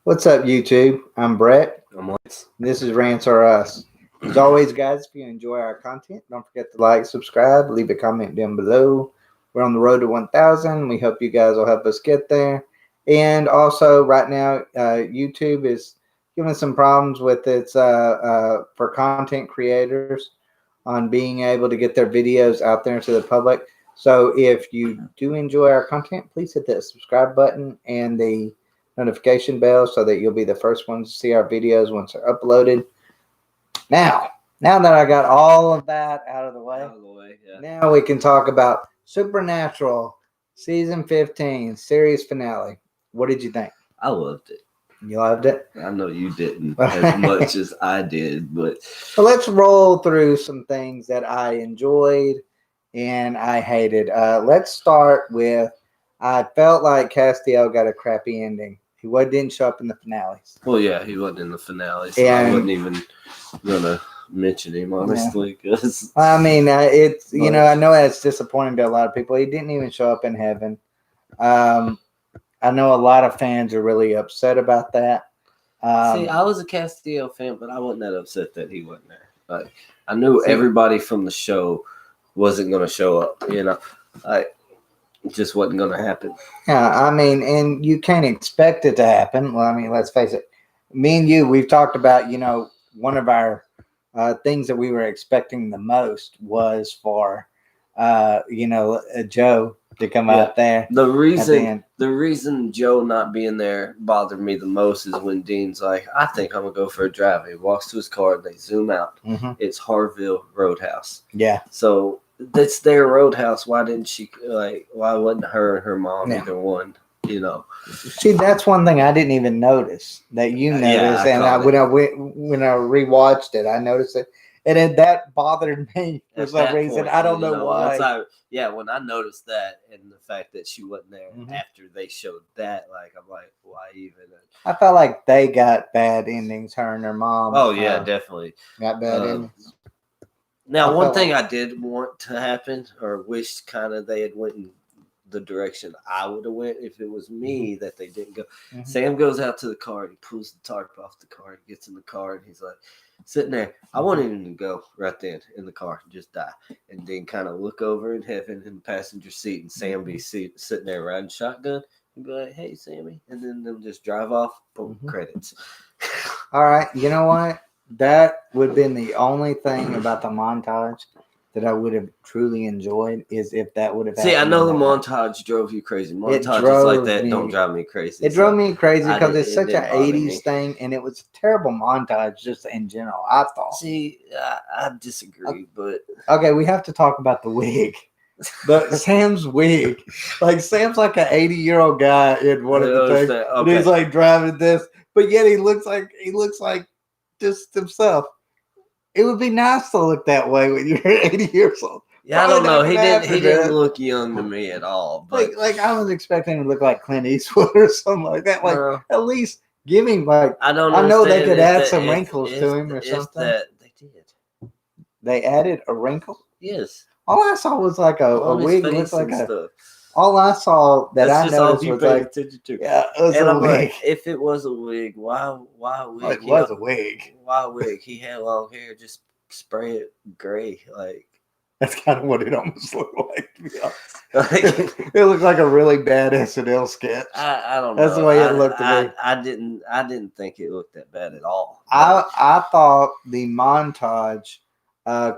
What's up, YouTube? I'm Brett. I'm Lance. This is Rants or Us. As always, guys, if you enjoy our content, don't forget to like, subscribe, leave a comment down below. We're on the road to 1,000. We hope you guys will help us get there. And also, right now, YouTube is giving some problems with its for content creators on being able to get their videos out there to the public. So if you do enjoy our content, please hit that subscribe button and the notification bell so that you'll be the first ones to see our videos once they're uploaded. Now that I got all of that out of the way, Now we can talk about Supernatural season 15 series finale. What did you think? I loved it. You loved it? I know you didn't as much as I did, but well, let's roll through some things that I enjoyed and I hated. Let's start with I felt like Castiel got a crappy ending. He didn't show up in the finales. Well, yeah, he wasn't in the finale, so I wasn't even gonna mention him honestly. Because I mean, it's I know that's disappointing to a lot of people. He didn't even show up in heaven. I know a lot of fans are really upset about that. See, I was a Castiel fan, but I wasn't that upset that he wasn't there. Like, I knew everybody from the show wasn't going to show up. It just wasn't going to happen. Yeah, I mean, and you can't expect it to happen. Well, I mean, let's face it. Me and you, we've talked about, one of our things that we were expecting the most was for, Joe to come out there. The reason Joe not being there bothered me the most is when Dean's like, I think I'm gonna go for a drive. He walks to his car and they zoom out. Mm-hmm. It's Harville Roadhouse. Yeah. So that's their roadhouse. Why didn't she why wasn't her and her mom either one? See, that's one thing I didn't even notice that you noticed, when I rewatched it, I noticed it. And that bothered me for some reason. I don't know why. When I noticed that and the fact that she wasn't there after they showed that, I'm like, why even? I felt like they got bad endings, her and her mom. Oh, yeah, definitely. Got bad endings. Now, one thing I did want to happen or wished kind of they had went in the direction I would have went if it was me that they didn't go. Mm-hmm. Sam goes out to the car and he pulls the tarp off the car and gets in the car and he's like, sitting there. I wanted him to go right then in the car and just die. And then kind of look over in heaven in the passenger seat and Sam be sitting there riding shotgun and be like, hey, Sammy. And then them just drive off. Boom, credits. All right. You know what? That would have been the only thing about the montage that I would have truly enjoyed is if that would have happened. See, I know the montage drove you crazy. Montages like that don't drive me crazy. It drove me crazy because it's such an 80s thing, and it was a terrible montage just in general, I thought. See, I disagree, but... Okay, we have to talk about the wig. Sam's wig. Sam's like an 80-year-old guy in one of the things. Okay. And he's like driving this, but yet he looks like just himself. It would be nice to look that way when you're 80 years old. Yeah, I don't know. He didn't look young to me at all. But I was expecting him to look like Clint Eastwood or something like that. At least give him I know they could add some wrinkles to him or something. They did. They added a wrinkle? Yes. All I saw was a wig. Looked like a. All I saw that I noticed was attention to. Yeah, it was a wig. If it was a wig, why wig? It was a wig. Why wig? He had long hair. Just spray it gray. That's kind of what it almost looked like, to be honest. It looked like a really bad SNL sketch. I don't know. That's the way it looked to me. I didn't think it looked that bad at all. I thought the montage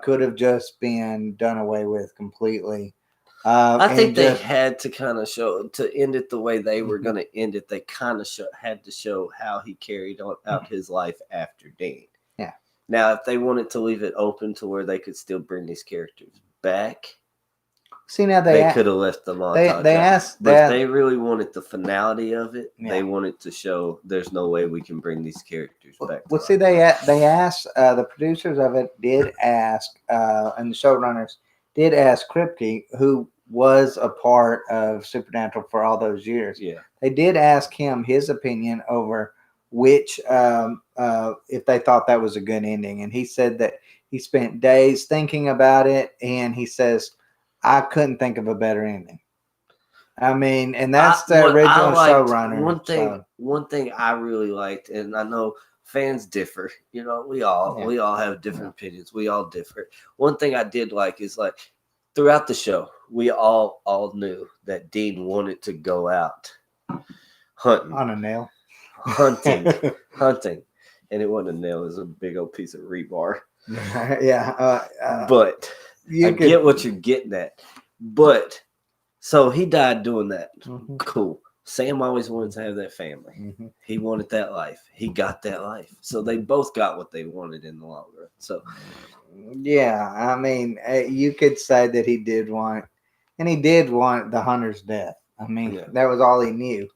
could have just been done away with completely. I think they had to kind of show to end it the way they were going to end it. They kind of had to show how he carried out his life after Dean. Yeah. Now, if they wanted to leave it open to where they could still bring these characters back, see now they could have left the montage. They asked but that, if they really wanted the finality of it. Yeah. They wanted to show there's no way we can bring these characters back. Well, see, they asked the producers of it did ask, and the showrunners did ask Kripke, who was a part of Supernatural for all those years. Yeah, they did ask him his opinion over which, if they thought that was a good ending, and he said that he spent days thinking about it, and he says, I couldn't think of a better ending. I mean, and that's the original showrunner. One thing I really liked, and I know fans differ. You know, we all have different opinions. We all differ. One thing I did like is like throughout the show, we all knew that Dean wanted to go out hunting on a nail, hunting, and it wasn't a nail; it was a big old piece of rebar. Yeah, but I get what you're getting at. But so he died doing that. Mm-hmm. Cool. Sam always wanted to have that family. Mm-hmm. He wanted that life. He got that life. So they both got what they wanted in the long run. So, yeah, I mean, you could say that he did want the hunter's death. I mean, that was all he knew.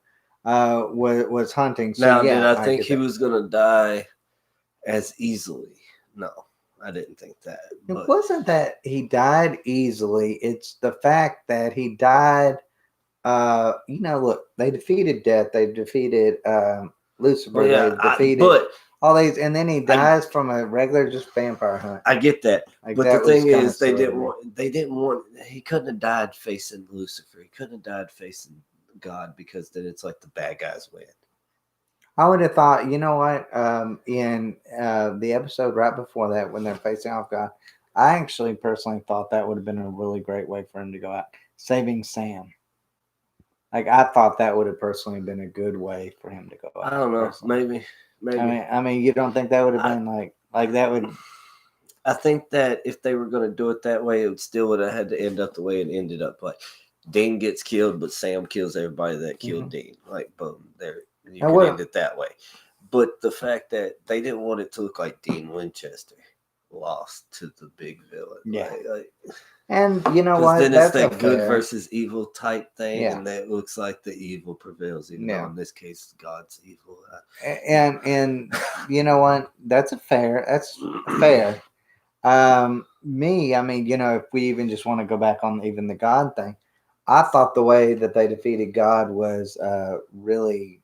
Was hunting. So, now, did I think he was going to die as easily? No, I didn't think that. It wasn't that he died easily. It's the fact that he died. Look, they defeated death. They defeated Lucifer. They defeated all these, and then he dies from a regular just vampire hunt. I get that, but the thing is, they didn't want. He couldn't have died facing Lucifer. He couldn't have died facing God, because then it's like the bad guys win. I would have thought, you know what? In the episode right before that, when they're facing off God, I actually personally thought that would have been a really great way for him to go out, saving Sam. Like, I thought that would have personally been a good way for him to go out. I don't know. Maybe. I mean, you don't think that would have been like that would? I think that if they were going to do it that way, it still would have had to end up the way it ended up. Like, Dean gets killed, but Sam kills everybody that killed Dean. Like, boom, there. You could end it that way. But the fact that they didn't want it to look like Dean Winchester lost to the big villain. Yeah. And you know what? Then it's that good versus evil type thing, and that looks like the evil prevails. Even though in this case, God's evil. And you know what? That's fair. Me, I mean, if we even just want to go back on even the God thing, I thought the way that they defeated God was really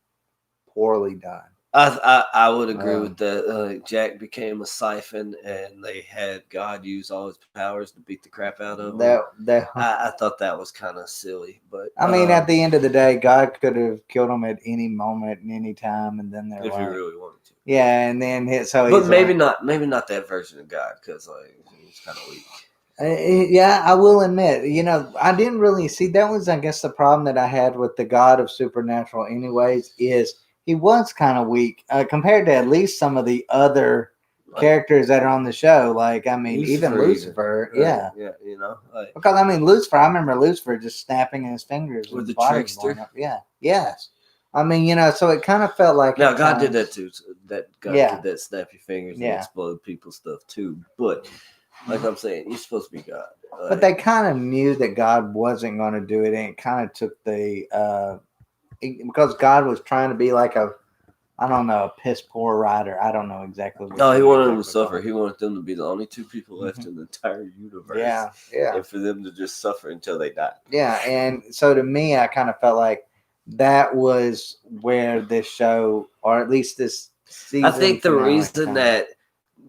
poorly done. I would agree with that. Jack became a siphon, and they had God use all his powers to beat the crap out of him. I thought that was kind of silly, but I mean, at the end of the day, God could have killed him at any moment and any time, and then they're if he really wanted to. Yeah, and then but maybe not that version of God, because he's kind of weak. Yeah, I will admit, I didn't really see that was, I guess, the problem that I had with the God of Supernatural, anyways, is. He was kind of weak compared to at least some of the other characters that are on the show. Like, I mean, even Lucifer. Yeah. Because, I mean, Lucifer, I remember Lucifer just snapping his fingers. With the trickster. Yeah. Yes. I mean, so it kind of felt like. Now, God did that too. That God did that snap your fingers and explode people's stuff too. But, like I'm saying, you're supposed to be God. But they kind of knew that God wasn't going to do it, and it kind of took the. Because God was trying to be like a piss poor writer. I don't know exactly. No, he wanted them to suffer. He wanted them to be the only two people left in the entire universe. Yeah. And for them to just suffer until they died. Yeah, and so to me, I kind of felt like that was where this show, or at least this season. I think the reason that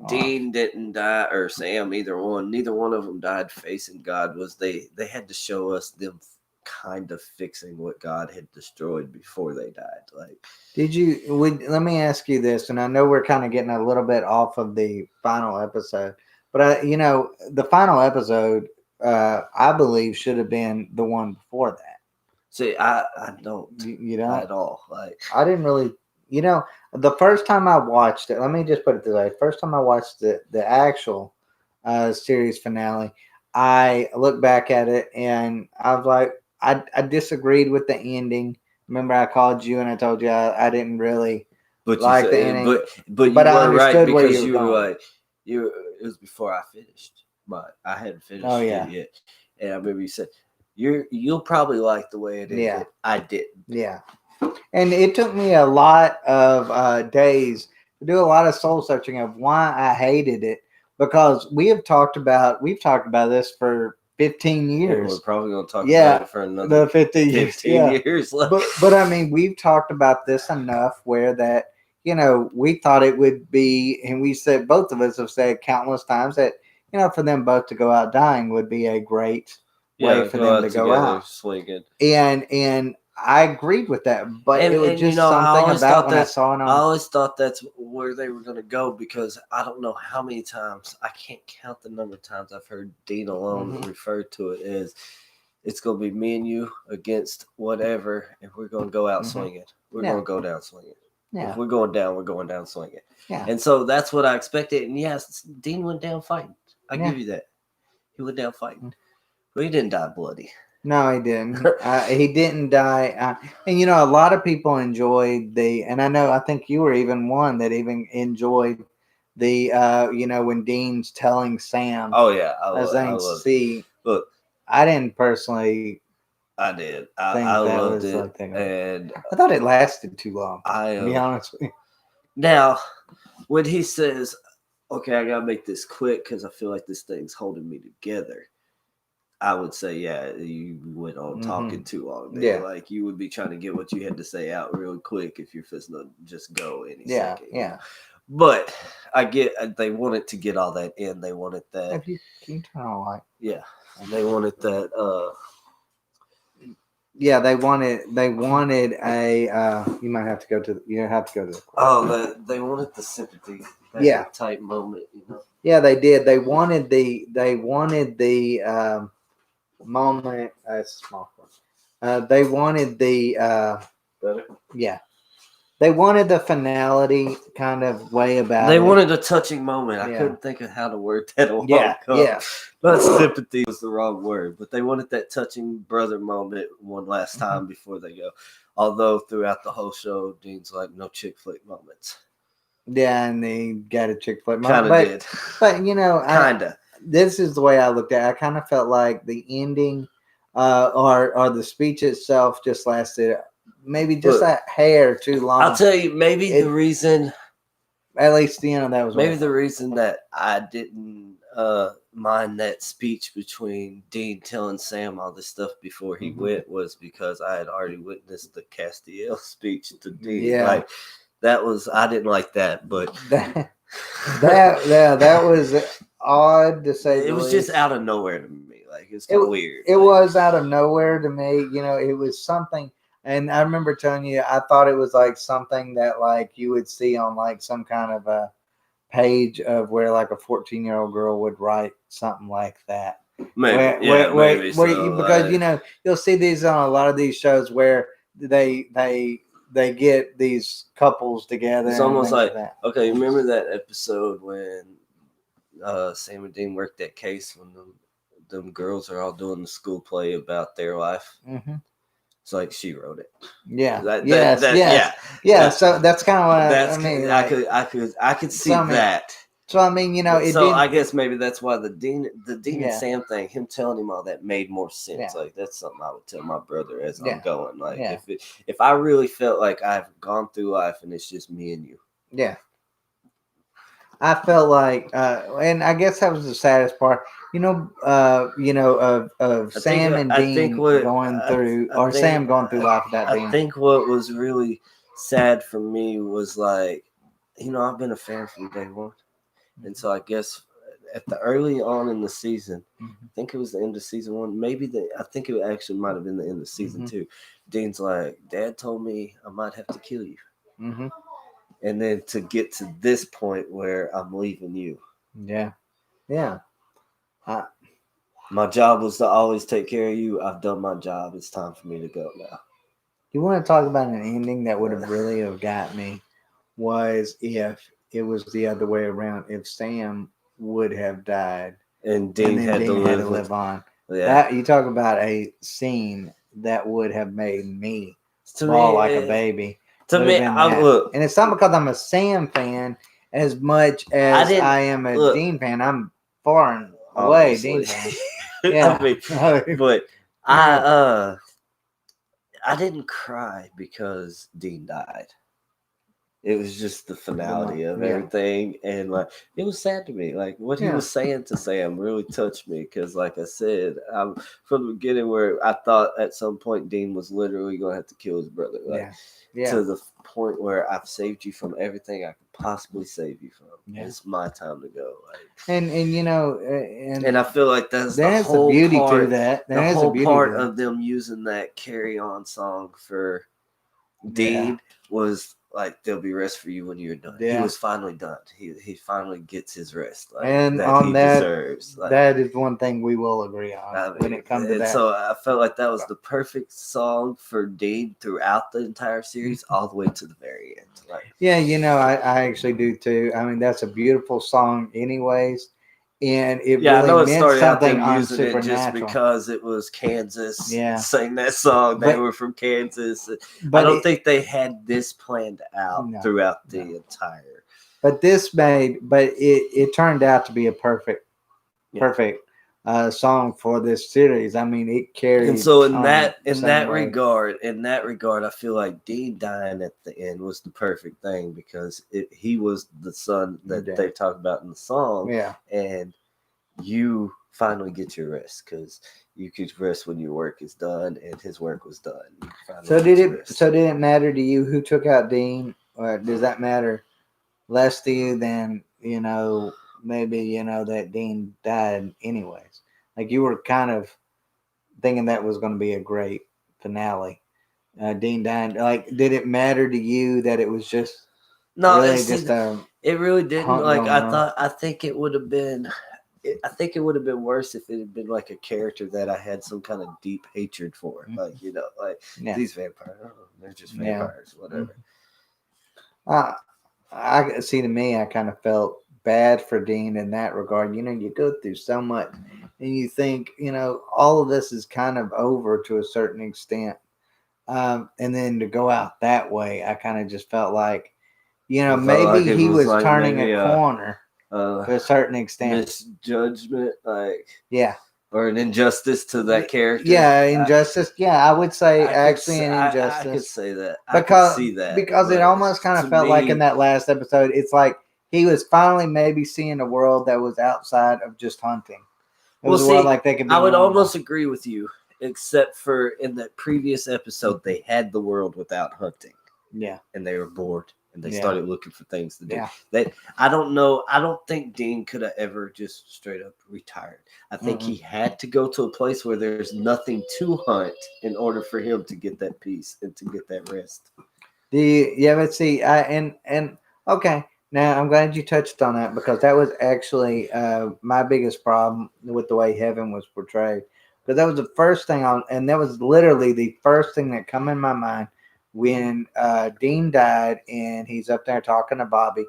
Dean didn't die, or Sam, neither one of them died facing God, was they had to show us them kind of fixing what God had destroyed before they died. Like, let me ask you this, and I know we're kind of getting a little bit off of the final episode, but the final episode, I believe, should have been the one before that. See, I don't, you don't at all. Like, I didn't really, the first time I watched it, let me just put it this way: first time I watched the actual series finale, I looked back at it and I was like, I disagreed with the ending. Remember, I called you and I told you I didn't really like the ending. But I understood right, because you were like, it was before I finished, but I hadn't finished it yet. And I remember you said, you'll probably like the way it ended. Yeah. I didn't. Yeah. And it took me a lot of days to do a lot of soul searching of why I hated it, because we've talked about this for 15 years. We're probably going to talk about it for another 15 years left. But I mean, we've talked about this enough where that, we thought it would be, and we said, both of us have said countless times that, for them both to go out dying would be a great way for them to go out swinging. And I agreed with that, but it was just something about when I saw it on. I always thought that's where they were going to go because I don't know how many times, I can't count the number of times I've heard Dean alone refer to it as it's going to be me and you against whatever, and we're going to go out swinging. We're going to go down swinging. Yeah. If we're going down swinging. Yeah. And so that's what I expected. And yes, Dean went down fighting. I give you that. He went down fighting. But he didn't die bloody. No, he didn't. He didn't die. And, a lot of people enjoyed and I think you were even one that even enjoyed the, when Dean's telling Sam. Oh, yeah. Look, I didn't personally. I did. I loved it. And I thought it lasted too long, to be honest with you. Now, when he says, okay, I got to make this quick because I feel like this thing's holding me together, I would say, yeah, you went on talking too long. Man. Yeah. Like, you would be trying to get what you had to say out real quick if you're just going to just go any second. Yeah. But I get, they wanted to get all that in. They wanted that. Can you turn on light? Yeah. They wanted that. Yeah, they wanted a. You might have to go to. You have to go to. They wanted the sympathy. Type moment, Yeah, they did. They wanted the moment. It's a small one. They wanted the. Better. Yeah. They wanted the finality kind of way about it. They it. wanted a touching moment. I couldn't think of how to word that. Yeah. Not sympathy was the wrong word, but they wanted that touching brother moment one last time before they go. Although throughout the whole show, Dean's like, no chick flick moments. Yeah, and they got a chick flick moment. Kind of did. But, kind of. This is the way I looked at it. I kind of felt like the ending or the speech itself just lasted maybe just a hair too long. I'll tell you, maybe the reason. At least, that was maybe the reason that I didn't mind that speech between Dean telling Sam all this stuff before he went was because I had already witnessed the Castiel speech to Dean. Yeah. Like, that was, I didn't like that, but that was odd to say. It was just out of nowhere to me. Like, it's kind of weird. It was out of nowhere to me. It was something. And I remember telling you, I thought it was like something that like you would see on like some kind of a page of where like a 14-year-old girl would write something like that. Maybe, because you'll see these on a lot of these shows where they get these couples together. It's almost like that. Okay, remember that episode when Sam and Dean worked that case when them girls are all doing the school play about their life. Mm-hmm. It's like she wrote it. Yeah. Yeah. So that's kind of what I mean. I could see that. So I mean, I guess maybe that's why the Dean and Sam thing, him telling him all that made more sense. Yeah. Like, that's something I would tell my brother as I'm going. Like, if I really felt like I've gone through life and it's just me and you. Yeah. I felt like, and I guess that was the saddest part. Of Sam and Dean going through life without Dean. I think what was really sad for me was like, I've been a fan from day one. And so I guess at the early on in the season, I think it was the end of season one. I think it actually might have been the end of season two. Dean's like, Dad told me I might have to kill you. Mm-hmm. And then to get to this point where I'm leaving you. Yeah. Yeah. My job was to always take care of you. I've done my job. It's time for me to go now. You want to talk about an ending that would have really have got me was if it was the other way around. If Sam would have died and Dean had to live on. Yeah. That, you talk about a scene that would have made me bawl like a baby. To me, look. And it's not because I'm a Sam fan as much as I am a Dean fan. I'm far and away Dean fan. Yeah. But I didn't cry because Dean died. It was just the finality of everything, and like it was sad to me. Like what he was saying to Sam really touched me because, like I said, from the beginning, where I thought at some point Dean was literally going to have to kill his brother. Like, to the point where I've saved you from everything I could possibly save you from. Yeah. It's my time to go. Like, and you know, and I feel like that's the there's whole the beauty part, to that. The whole part of them using that Carry On song for Dean was like, there'll be rest for you when you're done. He was finally done. He finally gets his rest, like, and that on he deserves. Like, that is one thing we will agree on when it comes to that. So I felt like that was the perfect song for Dean throughout the entire series, all the way to the very end. Like, yeah, you know, I actually do too. I mean, that's a beautiful song, anyways. And it really I know it meant started something out them using it just supernatural. because it was Kansas. Yeah, sang that song. They were from Kansas. But I don't think they had this planned out throughout the entire. But it turned out to be a perfect song for this series. I mean, it carried. And so in that regard, I feel like Dean dying at the end was the perfect thing, because he was the son that they talk about in the song. Yeah, and you finally get your rest, because you could rest when your work is done, and his work was done. So did it matter to you who took out Dean, or does that matter less to you than, you know, maybe, you know, that Dean died anyways? Like, you were kind of thinking that was going to be a great finale. Dean died. Like, did it matter to you that it was just it really didn't. Like, I think it would have been. I think it would have been worse if it had been like a character that I had some kind of deep hatred for. Like, you know, like these vampires, they're just vampires, whatever. I see, to me, I kind of felt bad for Dean in that regard. You know, you go through so much and you think, you know, all of this is kind of over to a certain extent. And then to go out that way, I kind of just felt like, you know, maybe he was turning a corner. To a certain extent, misjudgment, like or an injustice to that character. Yeah, injustice. I would say an injustice. I could say that. I could see that because it almost kind of felt like in that last episode, it's like he was finally maybe seeing a world that was outside of just hunting. It was a world like they could be. I would almost agree with you, except for in that previous episode, they had the world without hunting. Yeah, and they were bored. And they started looking for things to do. Yeah. I don't know. I don't think Dean could have ever just straight up retired. I think he had to go to a place where there's nothing to hunt in order for him to get that peace and to get that rest. But see, okay. Now, I'm glad you touched on that, because that was actually my biggest problem with the way heaven was portrayed. Because that was the first thing and that was literally the first thing that come in my mind when Dean died and he's up there talking to Bobby.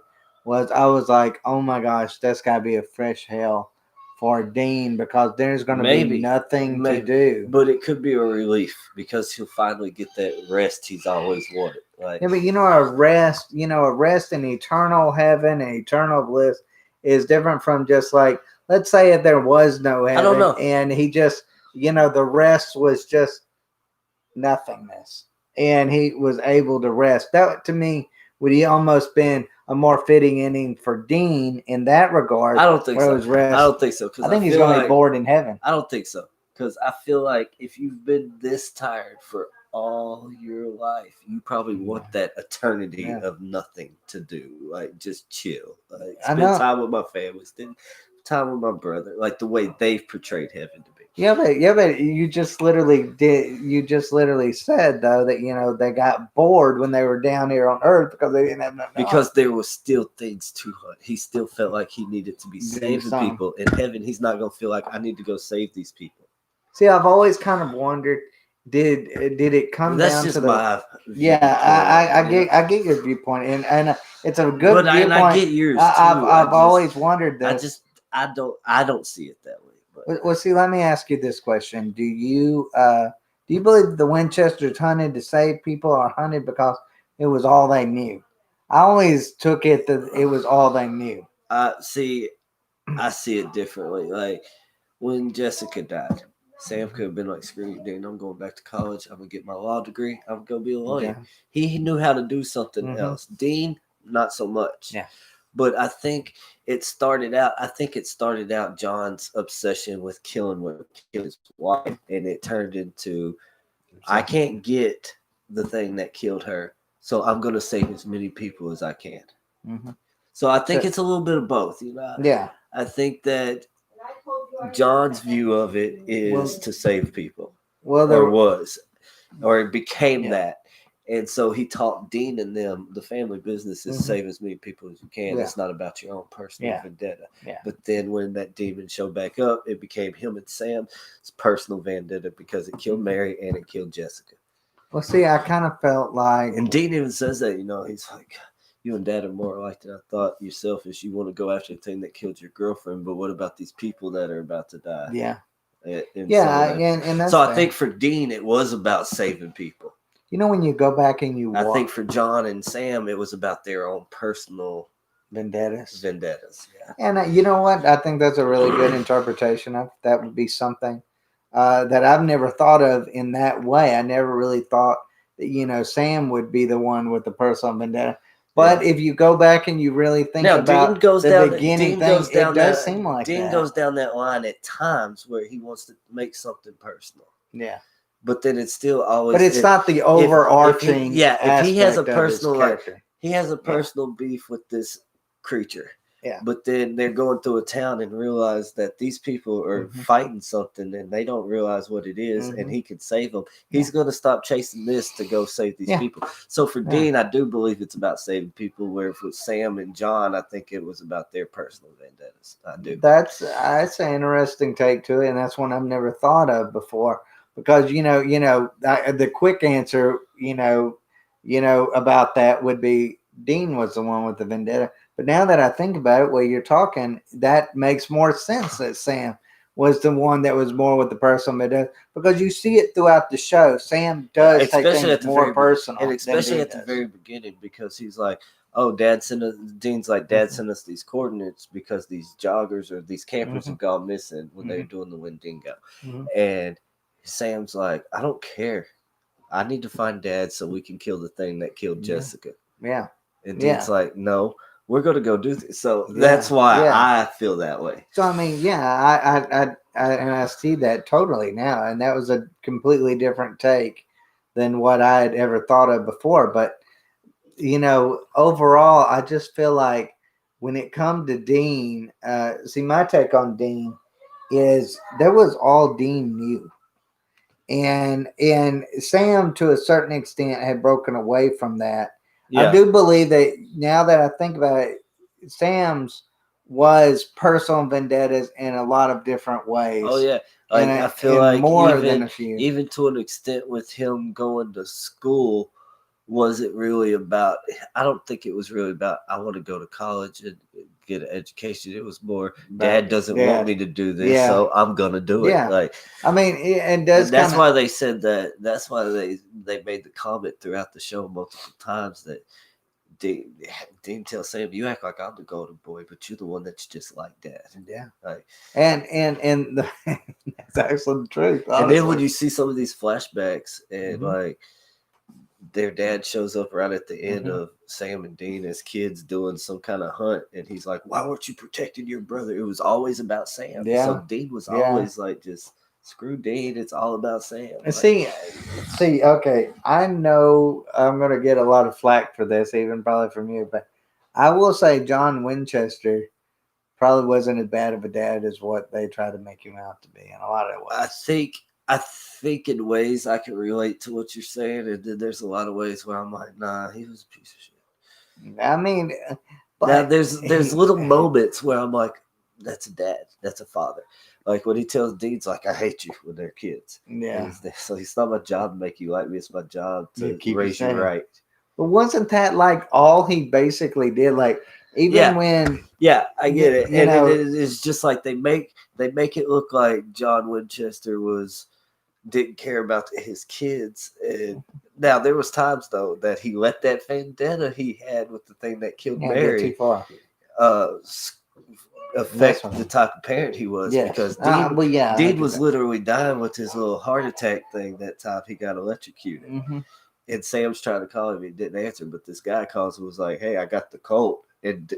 I was like, oh my gosh, that's got to be a fresh hell for Dean, because there's going to be nothing to do. But it could be a relief, because he'll finally get that rest he's always wanted. Like, yeah, but a rest in eternal heaven and eternal bliss is different from just like, let's say if there was no heaven, I don't know, and he just, the rest was just nothingness, and he was able to rest. That, to me, would he almost been a more fitting ending for Dean in that regard. I don't think so. I don't think so. I think he's going to be bored in heaven. I don't think so. Because I feel like if you've been this tired for all your life, you probably want that eternity of nothing to do. Like, just chill. Like, spend time with my family. Spend time with my brother. Like, the way they've portrayed heaven to be. Yeah, but you just literally said, though, that they got bored when they were down here on Earth because they didn't have nothing. Because there was still things to hunt. He still felt like he needed to be saving people. In heaven, he's not gonna feel like I need to go save these people. See, I've always kind of wondered, did it come down to the? My I get your viewpoint, and it's a good viewpoint. And I get yours too. I've always wondered this. I don't see it that way. Well, see, let me ask you this question: Do you believe the Winchesters hunted to save people, or hunted because it was all they knew? I always took it that it was all they knew. I see it differently. Like, when Jessica died, Sam could have been like, screw you, Dean, I'm going back to college. I'm going to get my law degree. I'm going to be a lawyer. Yeah. He knew how to do something else. Dean, not so much. Yeah. But I think it started out John's obsession with killing his wife, and it turned into, I can't get the thing that killed her, So I'm going to save as many people as I can. Mm-hmm. So I think it's a little bit of both. Yeah. I think that John's view of it is to save people. Or it became that. And so he taught Dean and them, the family business is save as many people as you can. It's not about your own personal vendetta. Yeah. But then when that demon showed back up, it became him and Sam's personal vendetta because it killed Mary and it killed Jessica. Well, see, I kind of felt like... And Dean even says that, he's like, you and Dad are more alike than I thought. You're selfish. You want to go after the thing that killed your girlfriend, but what about these people that are about to die? Yeah. And that's so I think for Dean, it was about saving people. When you go back and you I think for John and Sam, it was about their own personal vendettas. Yeah. And you know what? I think that's a really good interpretation of that. Would be something that I've never thought of in that way. I never really thought that, Sam would be the one with the personal vendetta. But if you go back and you really think about the beginning thing, it does seem like Dean goes down that line at times where he wants to make something personal. Yeah. But then it's still always. But it's not the overarching. If he has a personal, he has a personal beef with this creature. Yeah. But then they're going through a town and realize that these people are fighting something and they don't realize what it is, and he can save them. He's going to stop chasing this to go save these people. So for Dean, I do believe it's about saving people. Where if with Sam and John, I think it was about their personal vendettas. I do. That's an interesting take to it, and that's one I've never thought of before. Because the quick answer, about that would be Dean was the one with the vendetta. But now that I think about it, while you're talking, that makes more sense that Sam was the one that was more with the personal vendetta, because you see it throughout the show. Sam does take things more personal, and especially at the very beginning, because he's like, "Oh, Dad sent us." Dean's like, "Dad sent us these coordinates because these joggers or these campers have gone missing when they were doing the Wendigo," and Sam's like, I don't care. I need to find Dad so we can kill the thing that killed Jessica. Yeah. And Dean's like, no, we're going to go do this. So that's why I feel that way. So, I mean, I see that totally now. And that was a completely different take than what I had ever thought of before. But, overall, I just feel like when it comes to Dean, my take on Dean is that was all Dean knew. And Sam, to a certain extent, had broken away from that. Yeah. I do believe that now that I think about it, Sam's was personal vendettas in a lot of different ways. Oh, yeah. I feel like more than a few. Even to an extent with him going to school, was it really about, I don't think it was really about, I want to go to college and get an education. It was more, Dad doesn't want me to do this, so I'm going to do it. Yeah. Like, I mean, it does. And that's why they said that. That's why they made the comment throughout the show multiple times that Dean tells Sam, "You act like I'm the golden boy, but you're the one that's just like Dad." Yeah, like, and that's actually the truth. Honestly. And then when you see some of these flashbacks, and like their dad shows up right at the end of Sam and Dean as kids doing some kind of hunt, and he's like, "Why weren't you protecting your brother?" It was always about Sam. Yeah. So Dean was always like, just screw Dean. It's all about Sam. Like, see, okay. I know I'm going to get a lot of flack for this, even probably from you, but I will say John Winchester probably wasn't as bad of a dad as what they try to make him out to be in a lot of ways. I think in ways I can relate to what you're saying, and then there's a lot of ways where I'm like, nah, he was a piece of shit. I mean, now there's little moments where I'm like, that's a dad, that's a father. Like when he tells Dean's like, I hate you when they're kids. Yeah. So it's not my job to make you like me. It's my job to raise you right. But wasn't that like all he basically did? Like even when. Yeah, I get it. And it's just like they make it look like John Winchester didn't care about his kids. And now there was times though that he let that vendetta he had with the thing that killed Mary too far. Affect the type of parent he was, because Dean was literally dying with his little heart attack thing that time he got electrocuted. And Sam's trying to call him, he didn't answer, but this guy calls and was like, hey, I got the colt, and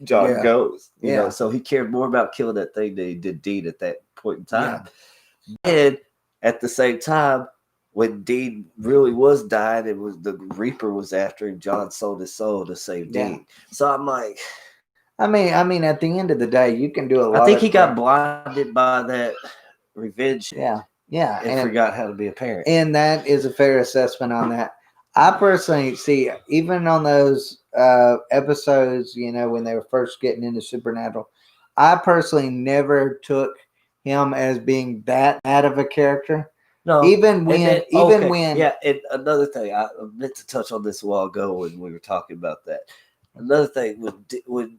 John goes, you know, so he cared more about killing that thing than he did Dean at that point in time. And at the same time, when Dean really was dying, it was the Reaper was after him. John sold his soul to save Dean. So I'm like, I mean, at the end of the day, you can do a lot. I think he got blinded by that revenge. Yeah, and forgot how to be a parent. And that is a fair assessment on that. I personally see, even on those episodes, when they were first getting into Supernatural, I personally never took him as being that bad of a character. No, even when, yeah. And another thing, I meant to touch on this a while ago when we were talking about that. Another thing, when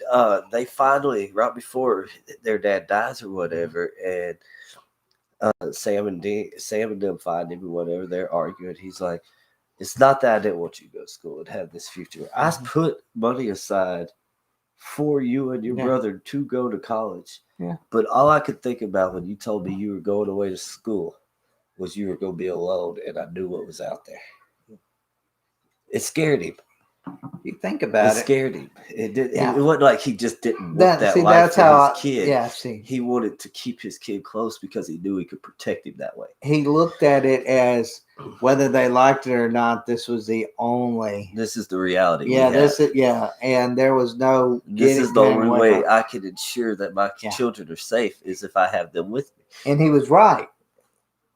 they finally, right before their dad dies or whatever, and Sam and them find him or whatever, they're arguing. He's like, it's not that I didn't want you to go to school and have this future. I put money aside for you and your brother to go to college. Yeah. But all I could think about when you told me you were going away to school was you were going to be alone, and I knew what was out there. It scared him. You think about it. It scared him. It did. Yeah. It wasn't like he just didn't want that life for his kid. Yeah, see. He wanted to keep his kid close because he knew he could protect him that way. He looked at it as whether they liked it or not, this was the only. This is the reality. Yeah, and there was no. This is the only way I can ensure that my children are safe is if I have them with me. And he was right.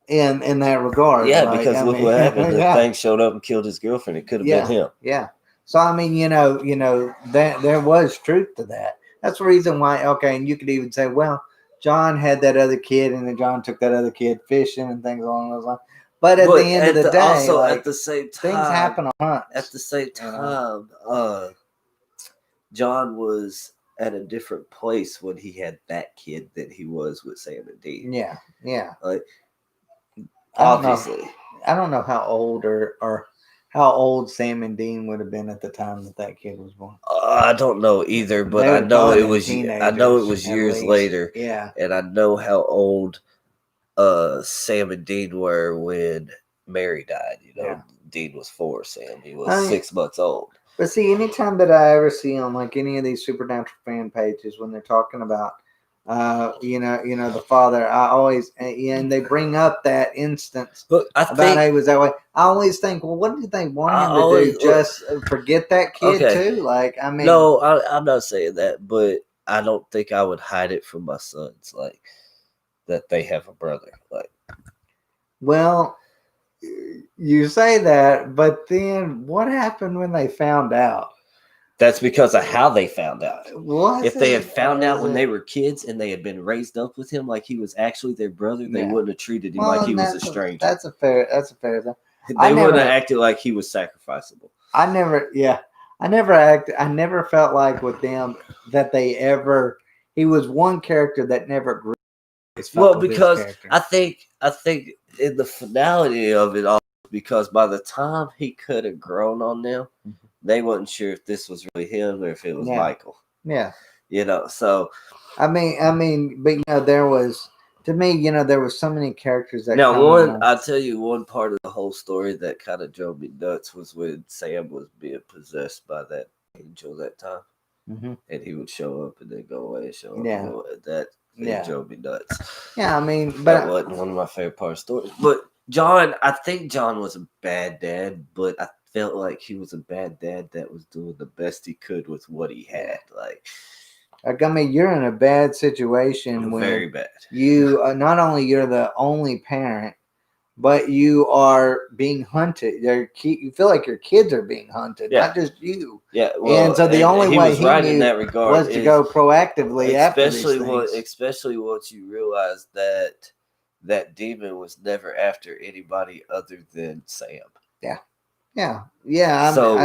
In that regard. Yeah, because look what happened. The thing showed up and killed his girlfriend. It could have been him. Yeah. So I mean, that there was truth to that. That's the reason why. Okay, and you could even say, well, John had that other kid, and then John took that other kid fishing and things along those lines. But at the end of the day, also at the same time, things happen on hunts. At the same time, John was at a different place when he had that kid than he was with Sam and Dean. Yeah. Like obviously, I don't know how old or how old Sam and Dean would have been at the time that kid was born. I don't know either, but I know it was. I know it was years later. Yeah, and I know how old Sam and Dean were when Mary died. Dean was 4. Sam, he was 6 months old. But see, anytime that I ever see on like any of these Supernatural fan pages when they're talking about, the father, I always, and they bring up that instance about he was that way. I always think, well, what do they want him to do? Just forget that kid too? Like, I mean, no, I'm not saying that, but I don't think I would hide it from my sons, like that they have a brother. Like, well, you say that, but then what happened when they found out? That's because of how they found out. If they had found out when they were kids and they had been raised up with him like he was actually their brother, they wouldn't have treated him like he was a stranger. That's a fair thing. They wouldn't have acted like he was sacrificable. I never felt like with them that he was one character that never grew. Well, because I think in the finality of it all, because by the time he could have grown on them, they wasn't sure if this was really him or if it was Michael. Yeah. So I mean, but there was, to me, there was so many characters that I'll tell you one part of the whole story that kind of drove me nuts was when Sam was being possessed by that angel that time. Mm-hmm. And he would show up and then go away and show up. Yeah. That drove me nuts. Yeah, I mean, but that wasn't one of my favorite parts of the story. But John, I think John was a bad dad, but I felt like he was a bad dad that was doing the best he could with what he had. Like, I mean, you're in a bad situation when very bad. You not only you're the only parent, but you are being hunted. You feel like your kids are being hunted, not just you. Yeah, and so the only way he right knew in that regard was to go proactively after these things. Especially once you realize that demon was never after anybody other than Sam. Yeah. I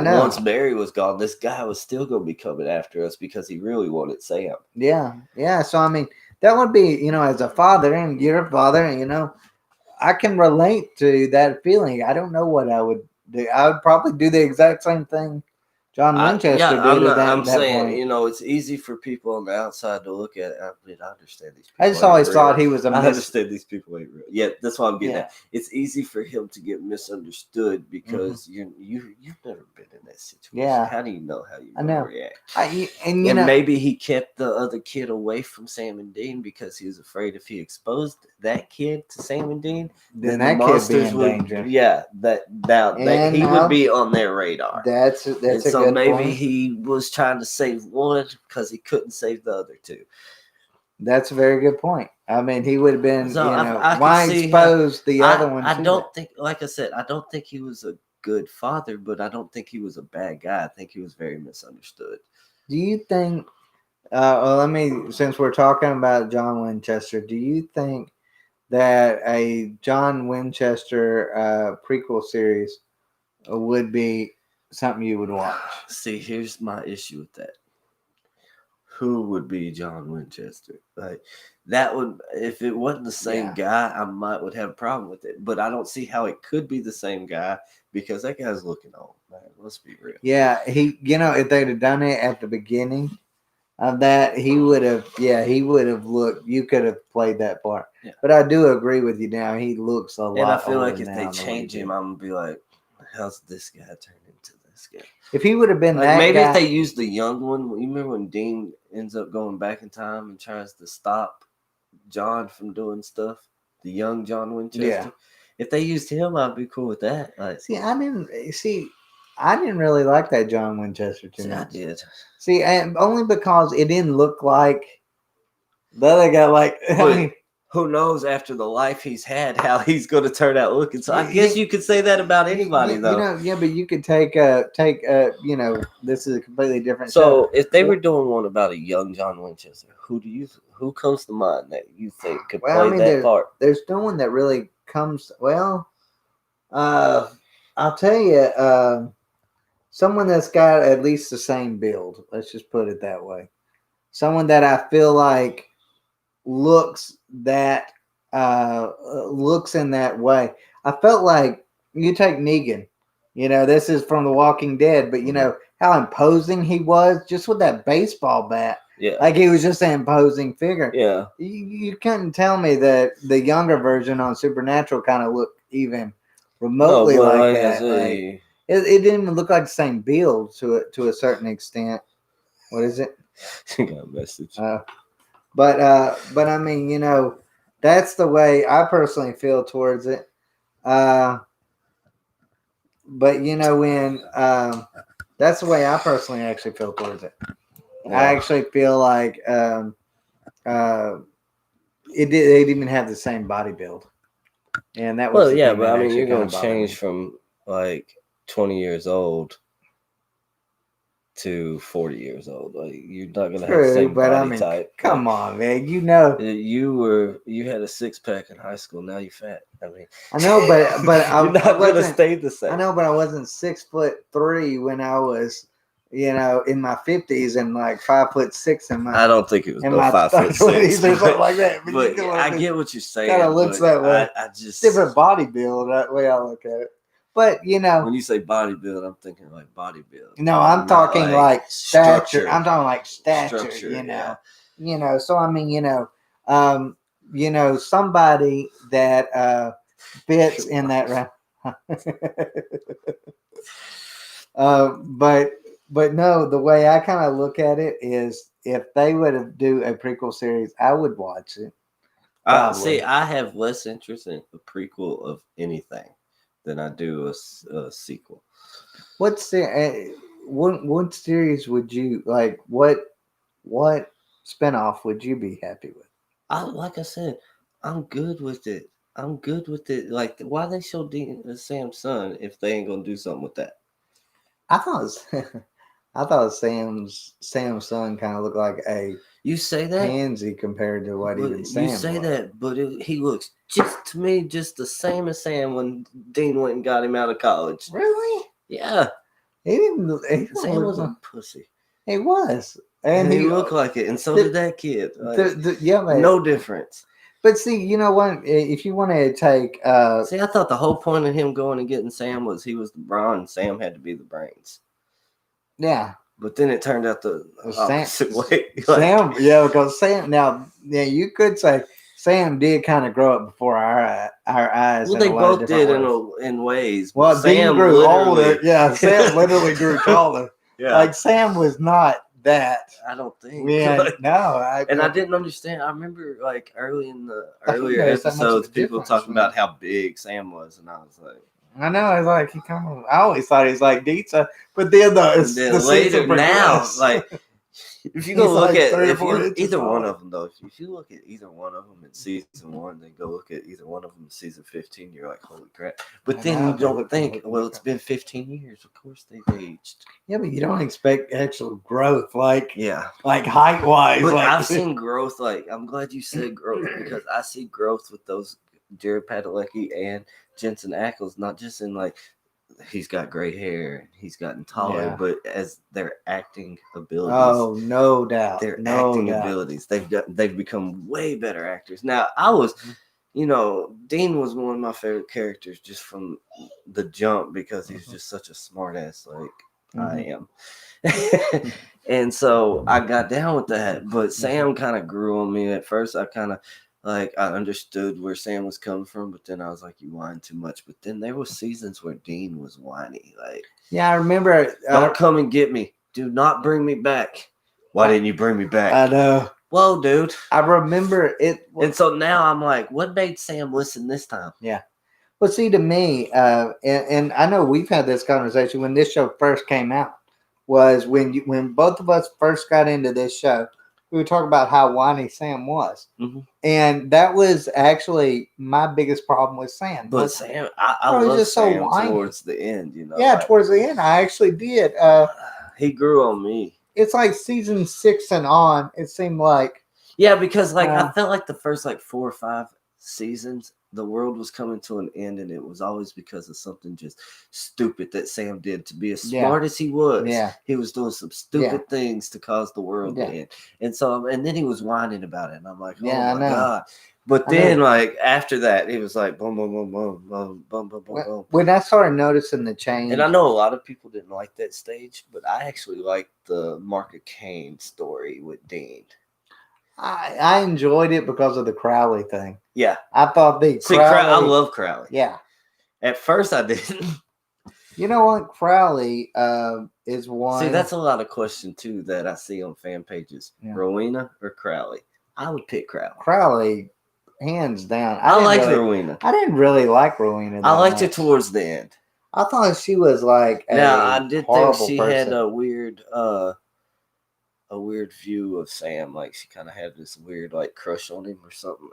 know. Once Mary was gone, this guy was still going to be coming after us because he really wanted Sam. Yeah. So I mean, that would be, as a father, and you're a father, I can relate to that feeling. I don't know what I would do. I would probably do the exact same thing John Winchester did at that saying, point. you know, it's easy for people on the outside to look at it. I understand these people. I just always thought he was a I understand these people ain't real. Yeah, that's what I'm getting at. It's easy for him to get misunderstood because you've never been in that situation. Yeah. How do you know how you're going to react? And maybe he kept the other kid away from Sam and Dean because he was afraid if he exposed that kid to Sam and Dean, then that the monsters would be in danger. Yeah, he would be on their radar. That's a good maybe he was trying to save one because he couldn't save the other two. That's a very good point. I mean, he would have been, why expose the other one? I don't think, like I said, I don't think he was a good father, but I don't think he was a bad guy. I think he was very misunderstood. Do you think, since we're talking about John Winchester, do you think that a John Winchester prequel series would be something you would watch? See, here's my issue with that. Who would be John Winchester? Like that would, if it wasn't the same guy, I would have a problem with it. But I don't see how it could be the same guy because that guy's looking old, man. Let's be real. Yeah, if they'd have done it at the beginning of that, he would have looked. You could have played that part. Yeah. But I do agree with you now. He looks a lot. And I feel like if they change him, I'm gonna be like, how's this guy turned into this guy? If he would have been if they used the young one. You remember when Dean ends up going back in time and tries to stop John from doing stuff? The young John Winchester. Yeah. If they used him, I'd be cool with that. Like, I didn't really like that John Winchester too much. I did. See, and only because it didn't look like the other guy. Like, who knows after the life he's had how he's going to turn out looking? So I guess you could say that about anybody, though. But you could take this is a completely different. So if they were doing one about a young John Winchester, who comes to mind that you think could play that part? There's no one that really comes. Well, I'll tell you, someone that's got at least the same build. Let's just put it that way. Someone that I feel like looks in that way. I felt like you take Negan. This is from The Walking Dead, but you know how imposing he was just with that baseball bat. Yeah, like he was just an imposing figure. Yeah, you couldn't tell me that the younger version on Supernatural kind of looked even remotely like that. It didn't even look like the same build to a certain extent. What is it? You got a message. But I mean, that's the way I personally feel towards it. But when that's the way I personally actually feel towards it. Yeah. I actually feel like they didn't even have the same body build, and that was but I mean, you're going to change from like 20 years old to 40 years old. Like you're not gonna have the same body type. Come on, man. You had a 6-pack in high school. Now you're fat. I mean, I know, but you're not gonna stay the same. I know, but I wasn't 6'3" when I was, in my 50s and like 5'6" in my. I don't think it was 5'6" or something like that. But I get what you're saying. Kind of looks that way. I just different body build. That way I look at it. But when you say bodybuild, I'm thinking like bodybuild. No, I'm talking like stature. I'm talking like stature. Structure, So I mean, somebody that fits in that round. But no, the way I kind of look at it is, if they would do a prequel series, I would watch it. See, I have less interest in a prequel of anything than I do a sequel. What series would you like? What spinoff would you be happy with? Like I said, I'm good with it. Like, why they show Dean and Sam's son if they ain't gonna do something with that? I thought Sam's son kind of looked like a. You say that pansy compared to what even Sam was. You say that, but he looks just the same as Sam when Dean went and got him out of college. Really? Yeah. Sam was a pussy. He was. And he looked like it, and so did that kid. Like, man. No difference. But see, you know what? If you want to take... See, I thought the whole point of him going and getting Sam was he was the brawn, and Sam had to be the brains. Yeah. But then it turned out the Sam, opposite way. Sam, yeah, because Sam. Now, yeah, you could say Sam did kind of grow up before our eyes. Well, in they a lot of both did different in ways. Well, But Dean Sam grew older. literally, Yeah, Sam literally grew taller. yeah, Like Sam was not that. I don't think. Yeah, no, I didn't understand. I remember like I didn't earlier notice that much of a episodes, people difference, talking man. about how big Sam was, and I was like, I know. I was like, he kind of. I always thought he was like Deetza, but then and then the later season now, progressed. like if you He's go look like at 3 or 4 inches either one taller. of them though, if you look at either one of them in season 1, then go look at either one of them in season 15, you're like, holy crap! But I then know, you they don't look think, like well, that. it's been 15 years. Of course they've aged. Yeah, but you don't expect actual growth, like Yeah. height wise. But Like I've seen growth. Like I'm glad you said growth because I see growth with those Jared Padalecki and Jensen Ackles, not just in like he's got gray hair and he's gotten taller, Yeah. but as their acting abilities. Oh, no doubt. Their No acting doubt. abilities. They've become way better actors. Now I was, Dean was one of my favorite characters just from the jump because he's just such a smart ass like I am. And so I got down with that, but Sam kind of grew on me at first. I kind of like I understood where Sam was coming from, but then I was like, you whine too much. But then there were seasons where Dean was whiny, like, Yeah, I remember. don't come and get me. Do not bring me back. Why didn't you bring me back? I know. Whoa, dude. I remember it. And so now I'm like, what made Sam listen this time? Yeah. Well, see, to me, and I know we've had this conversation when this show first came out, was when both of us first got into this show, we were talking about how whiny Sam was. Mm-hmm. And that was actually my biggest problem with Sam. But Sam, I love just Sam so whiny. towards the end, Yeah, like, towards the end, I actually did. he grew on me. It's like season 6 and on, it seemed like. Yeah, because like I felt like the first like 4 or 5 seasons, the world was coming to an end, and it was always because of something just stupid that Sam did. To be as smart as he was, he was doing some stupid things to cause the world to end. And so, and then he was whining about it, and I'm like, oh my god. But then, like after that, it was like boom, boom, boom, boom, boom, boom, boom, boom, boom. When I started noticing the change, and I know a lot of people didn't like that stage, but I actually liked the Mark Kane story with Dean. I enjoyed it because of the Crowley thing. Yeah, I thought I love Crowley. Yeah, at first I didn't. You know what, Crowley is one. See, that's a lot of question too that I see on fan pages. Yeah. Rowena or Crowley? I would pick Crowley. Crowley, hands down. I like Rowena. I didn't really like Rowena. I liked her towards the end. I thought she was like I did think she person. had a weird view of Sam. Like she kind of had this weird like crush on him or something.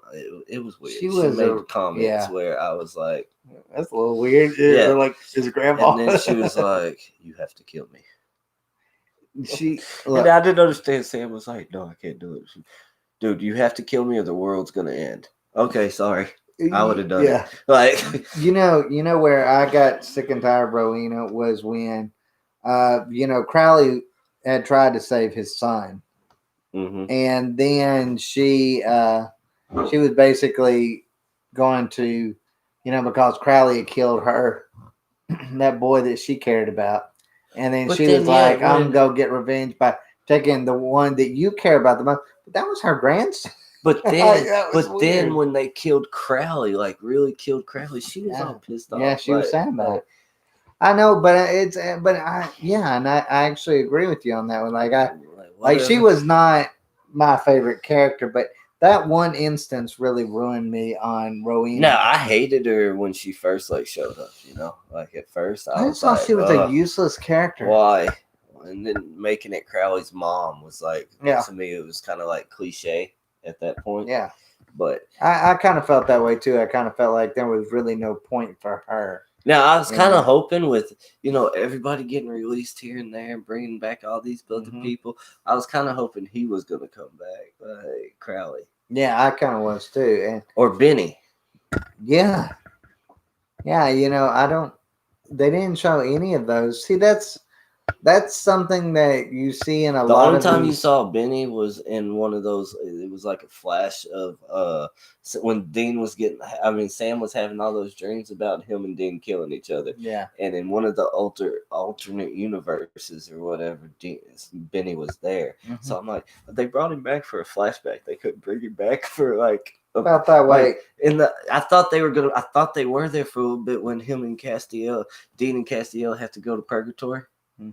It was weird. She made comments where I was like, "That's a little weird." Yeah, like his grandma. And then she was like, "You have to kill me." And I didn't understand. Sam was like, "No, I can't do it." Dude, you have to kill me or the world's gonna end. Okay, sorry. I would have done it. Like you know where I got sick and tired of Rowena was when Crowley had tried to save his son. Mm-hmm. And then she was basically going to, because Crowley had killed her, that boy that she cared about. And then she was like, I'm going to get revenge by taking the one that you care about the most. But that was her grandson. But then, then when they killed Crowley, like really killed Crowley, she was all pissed off. Yeah, she was sad about it. I know, but I actually agree with you on that one. Like she was not my favorite character, but that one instance really ruined me on Rowena. No, I hated her when she first showed up. Like at first I just thought she was a useless character. Why? And then making it Crowley's mom was to me it was kind of like cliche at that point. Yeah, but I kind of felt that way too. I kind of felt like there was really no point for her. Now, I was kind of hoping with, everybody getting released here and there and bringing back all these other people, I was kind of hoping he was going to come back, Crowley. Yeah, I kind of was too. Or Benny. Yeah. Yeah, they didn't show any of those. See, that's That's something that you see in a The lot only of time you these. saw Benny was in one of those. It was like a flash of when Dean was getting. I mean, Sam was having all those dreams about him and Dean killing each other. Yeah. And in one of the alternate universes or whatever, Benny was there. Mhm. So I'm like, they brought him back for a flashback. They couldn't bring him back for like. About that way. I thought they were gonna. I thought they were there for a little bit when him and Dean and Castiel have to go to purgatory. Mhm.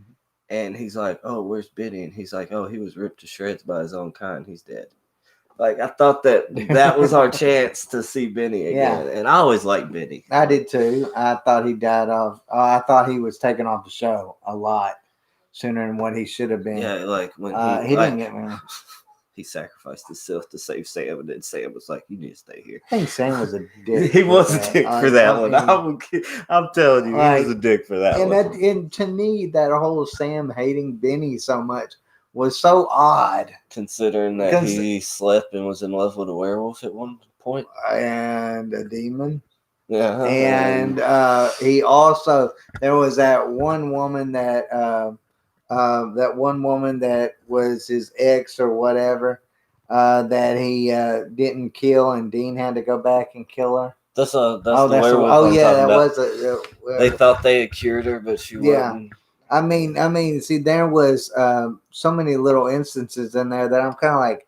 And he's like, "Oh, where's Benny?" And he's like, "Oh, he was ripped to shreds by his own kind. He's dead." Like I thought that was our chance to see Benny again, and I always liked Benny. I did too. I thought he died off. I thought he was taken off the show a lot sooner than what he should have been. Yeah, like when he didn't get me. He sacrificed himself to save Sam, and then Sam was like, "You need to stay here." I think Sam was a dick. He was a dick for that one. I'm telling you, he was a dick for that one. And to me, that whole Sam hating Benny so much was so odd. Considering that he slept and was in love with a werewolf at one point. And a demon. Yeah. And he also, there was that one woman that was his ex or whatever, that he didn't kill, and Dean had to go back and kill her. That's the werewolf. They thought they had cured her, but she wasn't. I mean, see, there was so many little instances in there that I'm kind of like,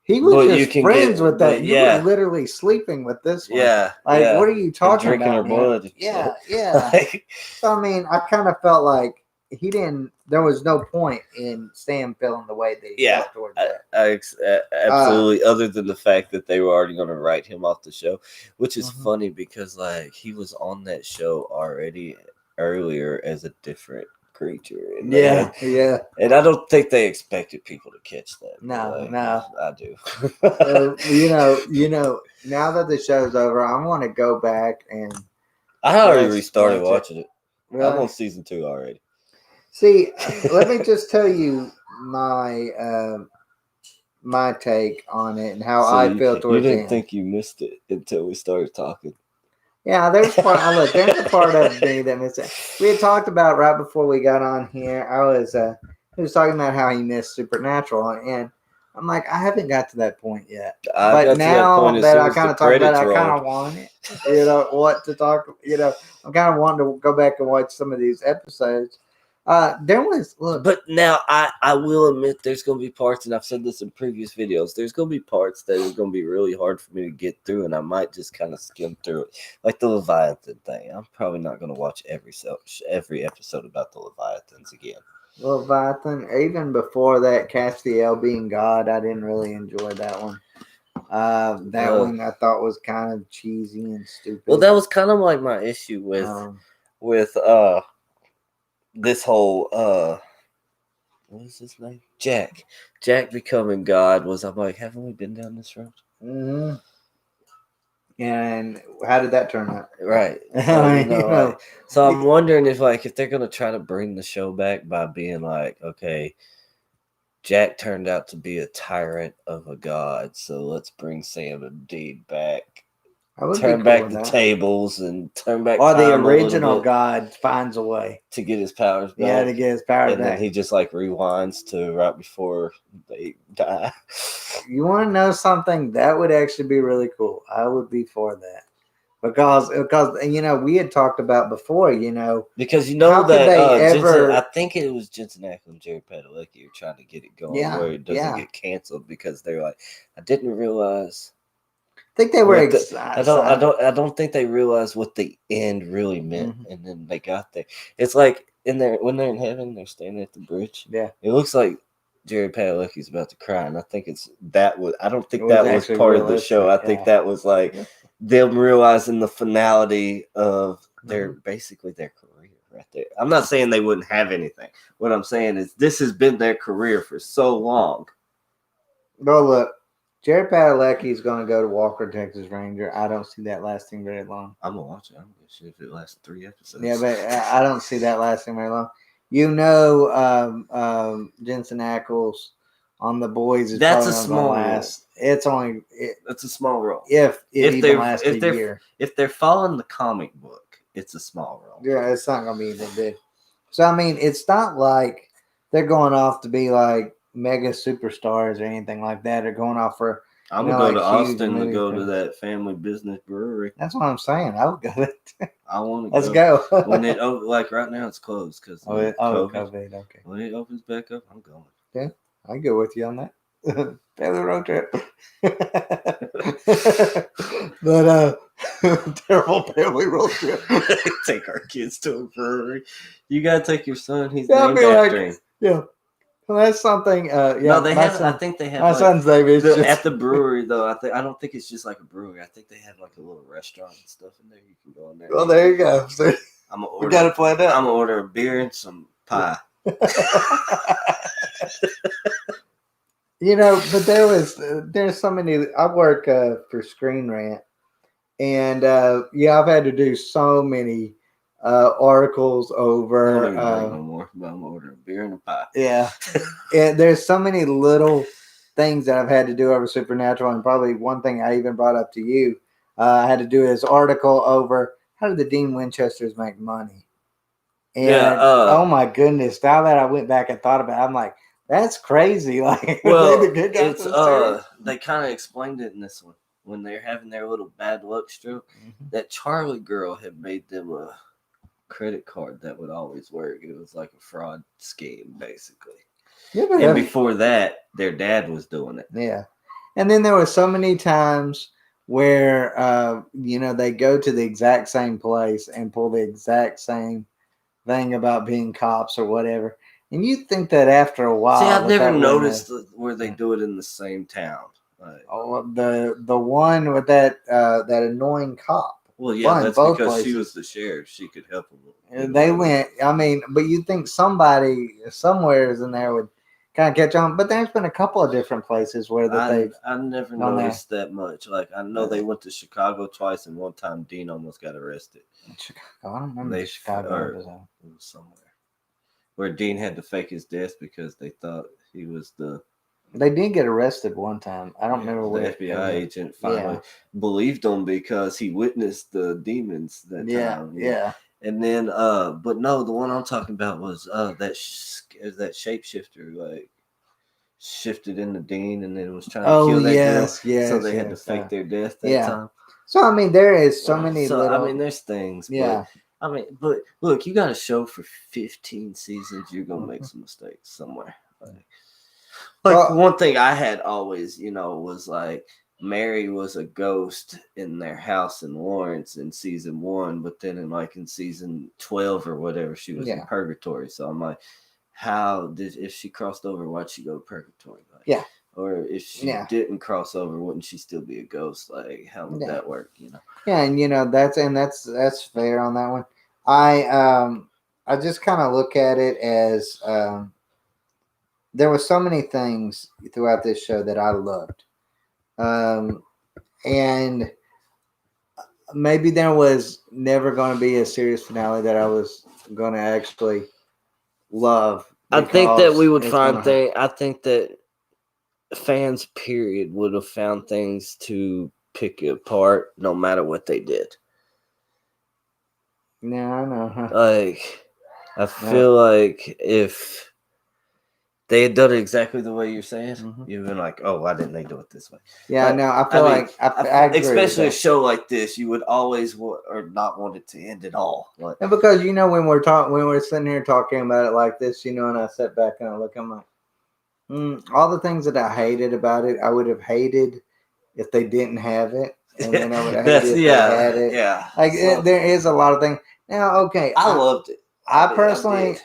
he was just friends with that. You were literally sleeping with this one. Yeah. Like, what are you talking drinking about? Drinking her blood. Yeah, yeah. So, I mean, I kind of felt like there was no point in Sam feeling the way that he felt towards that. Absolutely. Other than the fact that they were already going to write him off the show, which is funny because, like, he was on that show already earlier as a different creature. And and I don't think they expected people to catch that. No. I do. You know, now that the show's over, I want to go back and I already restarted watching it. Really? I'm on season 2 already. See, let me just tell you my my take on it and how I feel towards it. You didn't think you missed it until we started talking. Yeah, there's a part of me that missed it. We had talked about right before we got on here. He was talking about how he missed Supernatural, and I'm like, I haven't got to that point yet. But now that I kind of talked about it, I kind of want it. You know what to talk. You know, I'm kind of wanting to go back and watch some of these episodes. But now I will admit there's going to be parts, and I've said this in previous videos, there's going to be parts that is going to be really hard for me to get through, and I might just kind of skim through it. Like the Leviathan thing. I'm probably not going to watch every episode about the Leviathans again. Leviathan, even before that, Castiel being God, I didn't really enjoy that one. That one I thought was kind of cheesy and stupid. Well, that was kind of like my issue with this whole what is his name? Jack becoming God was. I'm like, haven't we been down this road? Mm-hmm. And how did that turn out? Right. So I'm wondering if they're gonna try to bring the show back by being like, okay, Jack turned out to be a tyrant of a god, so let's bring Sam and Dean back. Turn back the tables and turn back. Or the original God finds a way to get his powers back. Yeah, to get his powers back. And then he just rewinds to right before they die. You want to know something? That would actually be really cool. I would be for that. Because we had talked about before, because that I think it was Jensen Ackles and Jerry Padalecki were trying to get it going where it doesn't get canceled because they're like, I didn't realize. I think they were excited. I don't think they realized what the end really meant, and then they got there. It's like when they're in heaven, they're standing at the bridge. Yeah, it looks like Jerry Padalecki's about to cry, and I think I don't think that was part of the show. I think that was them realizing the finality of basically their career right there. I'm not saying they wouldn't have anything. What I'm saying is this has been their career for so long. Well, look. Jerry Padalecki is going to go to Walker, Texas Ranger. I don't see that lasting very long. I'm going to watch it. I'm going to see if it lasts 3 episodes. Yeah, but I don't see that lasting very long. Jensen Ackles on The Boys is that's a small role. It's a small role. If even lasts a year. If they're following the comic book, it's a small role. Yeah, it's not going to be that big. So I mean, it's not like they're going off to be like mega superstars or anything like that. They're going off for. I'm You know, gonna go like to huge Austin to movie go to films. that family business brewery. That's what I'm saying. I would go there. I want to Let's go. when it like right now it's closed because COVID. Okay. When it opens back up, I'm going. Yeah, I go with you on that. Family road trip. But terrible family road trip. Take our kids to a brewery. You gotta take your son. He's Yeah, I'd named be after like, him. yeah. Well, that's something. Yeah, No, they my have. son, I think they have. my Like, son's name is just at the brewery though. I don't think it's just like a brewery. I think they have like a little restaurant and stuff in there. You can go in there. Well, there you go. So, I'm gonna we order. got to play that. I'm gonna order a beer and some pie. You know, but there's so many. I work for Screen Rant, and yeah, I've had to do so many articles I don't over. even drink no more. But I'm gonna order a beer and a pie. Yeah, and there's so many little things that I've had to do over Supernatural, and probably one thing I even brought up to you, I had to do this article over how did the Dean Winchesters make money. And Yeah, oh my goodness! Now that I went back and thought about it, I'm like, that's crazy. Like, Well, they the good guys it's in the series? they kind of explained it in this one when they're having their little bad luck stroke. That Charlie girl had made them a credit card that would always work. It was like a fraud scheme, basically. Yeah, but And before that, their dad was doing it. yeah, and then there were so many times where you know, they go to the exact same place and pull the exact same thing about being cops or whatever, and you think that after a while, See, I've never that noticed where they do it in the same town. Like, the one with that that annoying cop. well, yeah, Fun, that's both because places. she was the sheriff. She could help them. They went. I mean, but you think somebody somewhere is in there would kind of catch on. But there's been a couple of different places where they've. I never on there. noticed that much. Like, I know they went to Chicago twice, and one time Dean almost got arrested. Chicago. I don't remember They Chicago or episode. it was somewhere where Dean had to fake his death because they thought he was the They did get arrested one time. I don't remember the where. FBI agent finally believed him because he witnessed the demons that time. Yeah. And then, but no, the one I'm talking about was that that shapeshifter, like shifted into Dean and then was trying to kill that girl. So they had to fake their death that time. So I mean, there is so many little. I mean, there's things. Yeah. But, I mean, but look, you got a show for 15 seasons. You're gonna make some mistakes somewhere. Like one thing I had always, was like Mary was a ghost in their house in Lawrence in season 1, but then in season 12 or whatever, she was in purgatory. So I'm like, if she crossed over, why'd she go to purgatory? Like, or if she didn't cross over, wouldn't she still be a ghost? Like, how would that work? Yeah, and that's fair on that one. I just kind of look at it as there were so many things throughout this show that I loved, and maybe there was never going to be a series finale that I was going to actually love. I think that we would find things. I think that fans, period, would have found things to pick it apart no matter what they did. Yeah, I know. Like, I feel like if they had done it exactly the way you're saying, you've been like, oh, why didn't they do it this way? Yeah, but, no, I feel I agree especially a show like this, you would always or not want it to end at all. Like, and because when we're sitting here talking about it like this, and I sit back and I look, I'm like, all the things that I hated about it, I would have hated if they didn't have it, and then I would have hated if they had it. Yeah, like there is a lot of things. Now, okay, I loved it. I personally,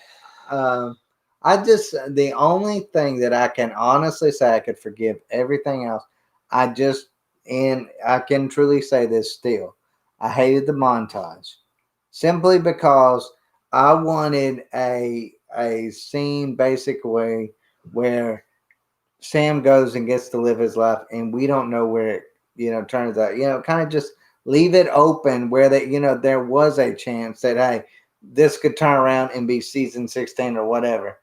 the only thing that I can honestly say I could forgive everything else. And I can truly say this still. I hated the montage simply because I wanted a scene basically where Sam goes and gets to live his life and we don't know where it, turns out, kind of just leave it open where there was a chance that, hey, this could turn around and be season 16 or whatever.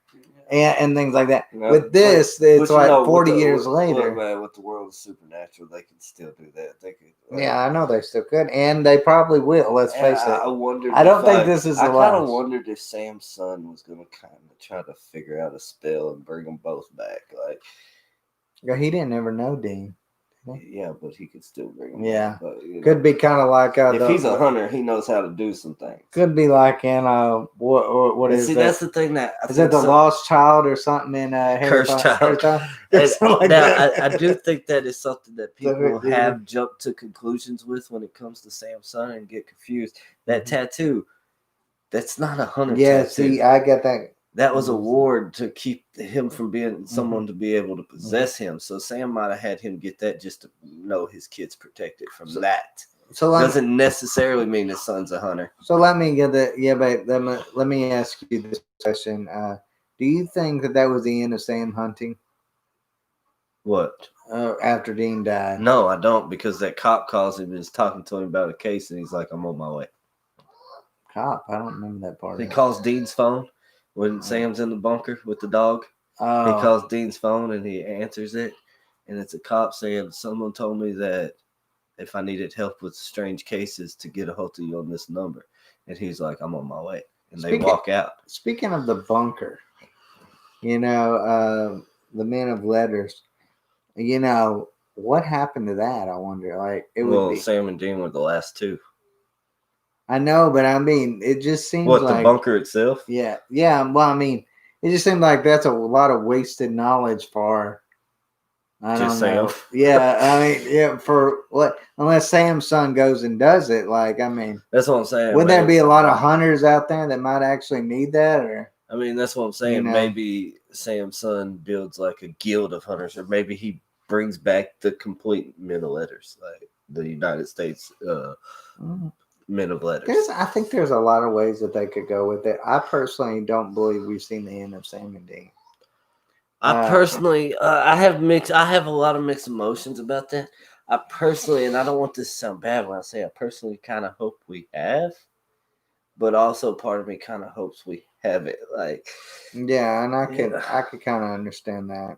and things like that. You know, With this, it's but like you know, 40 with the- years with- later. Look, man, with the world of supernatural, they can still do that. They could. Yeah, I know they still could, and they probably will. Let's face it. I wondered. I don't if, think like, this is I the kind of last. wondered if Sam's son was gonna kind of try to figure out a spell and bring them both back. Like, Yeah, he didn't ever know Dean. yeah, but he could still bring them Yeah. back. But, you know, Could be kind of like if he's a hunter, he knows how to do some things. Could be like in what And is see, that? that's the thing that Is that the Lost Child or something in Harry Cursed Potter? Child. Like now, that. I do think that is something that people Yeah. have jumped to conclusions with when it comes to Sam's son and get confused. That tattoo, that's not a hunter Yeah, tattoo. see, I get that. That was a ward to keep him from being someone to be able to possess him. So Sam might have had him get that just to know his kid's protected from that. So Doesn't necessarily mean his son's a hunter. So let me get that. Yeah, but let me ask you this question. Do you think that was the end of Sam hunting What? after Dean died? No, I don't, because that cop calls him and is talking to him about a case, and he's like, "I'm on my way." Cop? I don't remember that part. He calls Dean's phone when Sam's in the bunker with the dog. Oh. He calls Dean's phone and he answers it, and it's a cop saying, "Someone told me that if I needed help with strange cases to get a hold of you on this number." And he's like, "I'm on my way." And they walk out. Speaking of the bunker, the men of letters, what happened to that? I wonder. Like, Sam and Dean were the last two. I know, but I mean, it just seems the bunker itself? Yeah. Well, I mean, it just seems like that's a lot of wasted knowledge for. I don't know. Sam. Yeah, I mean, yeah. For what? Unless Sam's son goes and does it, like, I mean, that's what I'm saying. Would there be a lot of hunters out there that might actually need that, or? I mean, that's what I'm saying. Maybe Sam's son builds like a guild of hunters, or maybe he brings back the complete men of letters, like the United States men of letters. I think there's a lot of ways that they could go with it. I personally don't believe we've seen the end of Sam and Dean. I personally, I have a lot of mixed emotions about that. I personally, and I don't want this to sound bad when I say I personally kind of hope we have, but also part of me kind of hopes we haven't. Like, yeah, and I could kind of understand that.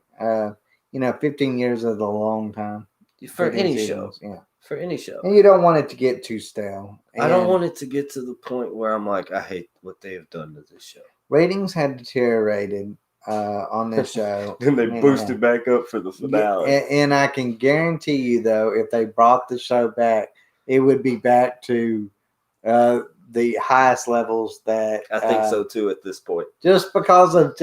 15 years is a long time for any show. Yeah, for any show. And you don't want it to get too stale. I don't want it to get to the point where I'm like, I hate what they have done to this show. Ratings had deteriorated on this show. Then they boosted back up for the finale. And I can guarantee you, though, if they brought the show back, it would be back to the highest levels that I think so too at this point. Just because of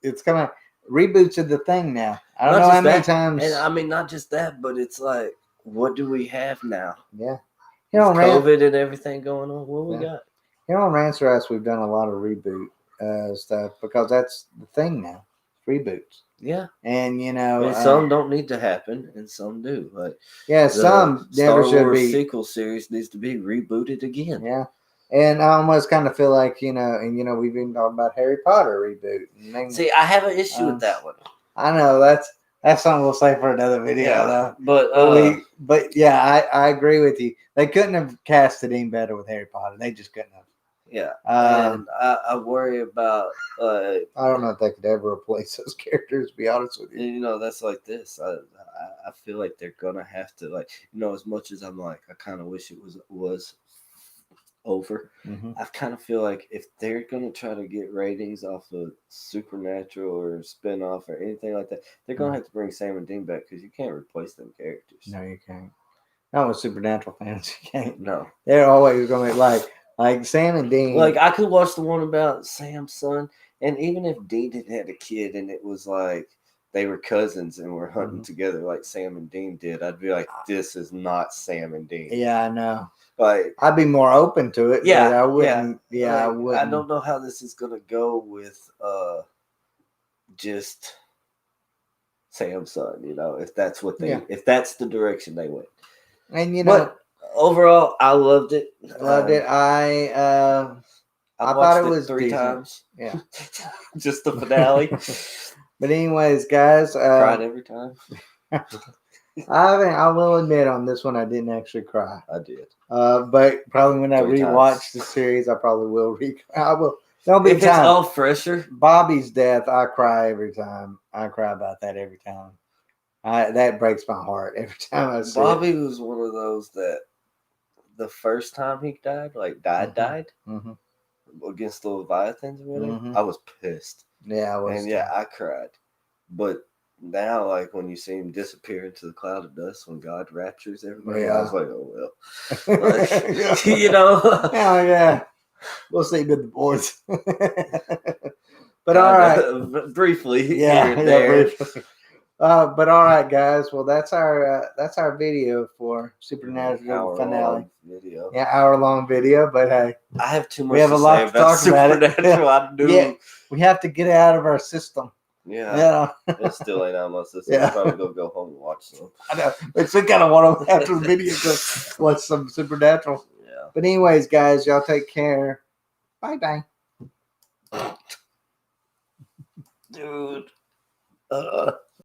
it's kind of reboots of the thing now. I don't know how many times. And I mean, not just that, but it's like, what do we have now? Yeah. COVID and everything going on. What we got? Here on Rants, we've done a lot of reboot stuff because that's the thing now. Reboots. Yeah. And some don't need to happen and some do. Like some never Star should Wars be. Sequel series needs to be rebooted again. Yeah. And I almost kind of feel like, we've been talking about Harry Potter reboot. See, I have an issue with that one. I know that's something we'll say for another video, though. But I agree with you. They couldn't have casted him better with Harry Potter. They just couldn't have. Yeah, and I worry about. I don't know if they could ever replace those characters. To be honest with you, that's like this. I feel like they're gonna have to as much as I'm like, I kind of wish it was over. Mm-hmm. I kind of feel like if they're gonna try to get ratings off of Supernatural or spinoff or anything like that, they're gonna have to bring Sam and Dean back because you can't replace them characters. No, you can't. Not with Supernatural fans, you can't. No, they're always gonna be like Sam and Dean. Like, I could watch the one about Sam's son, and even if Dean had a kid and it was like they were cousins and were hunting together like Sam and Dean did, I'd be like, this is not Sam and Dean. Yeah, I know. Like, I'd be more open to it. Yeah, but I wouldn't. Yeah, like, I wouldn't. I don't know how this is gonna go with just Sam's son. If that's what if that's the direction they went. And but overall, I loved it. I thought it was 3 times. Yeah, just the finale. But anyways, guys, cried every time. I will admit on this one I didn't actually cry. I did. But probably when I 3 rewatch times. the series, I probably will. I will There'll be if it's time. all fresher. Bobby's death, I cry every time. I cry about that every time. That breaks my heart every time I see Bobby it. was one of those that the first time he died, like died Mm-hmm. against the Leviathans or whatever, Mhm. I was pissed. Yeah, I was. And yeah, I cried. But now, like when you see him disappear into the cloud of dust when God raptures everybody, I was like, oh well. Like, you know. Oh yeah. We'll see with the boys. But all Kinda, right. briefly Yeah, here and there. briefly. But all right, guys. Well, that's our video for Supernatural finale. Hour-long video. Yeah, hour-long video. But hey, I have too much we have to a lot say to about talk about it. Supernatural. I do. Yeah, we have to get it out of our system. Yeah. It still ain't out of my system. Yeah. I'm probably gonna go home and watch some. I know. It's kind of want to after the video to watch some Supernatural. Yeah. But anyways, guys, y'all take care. Bye bye. Dude.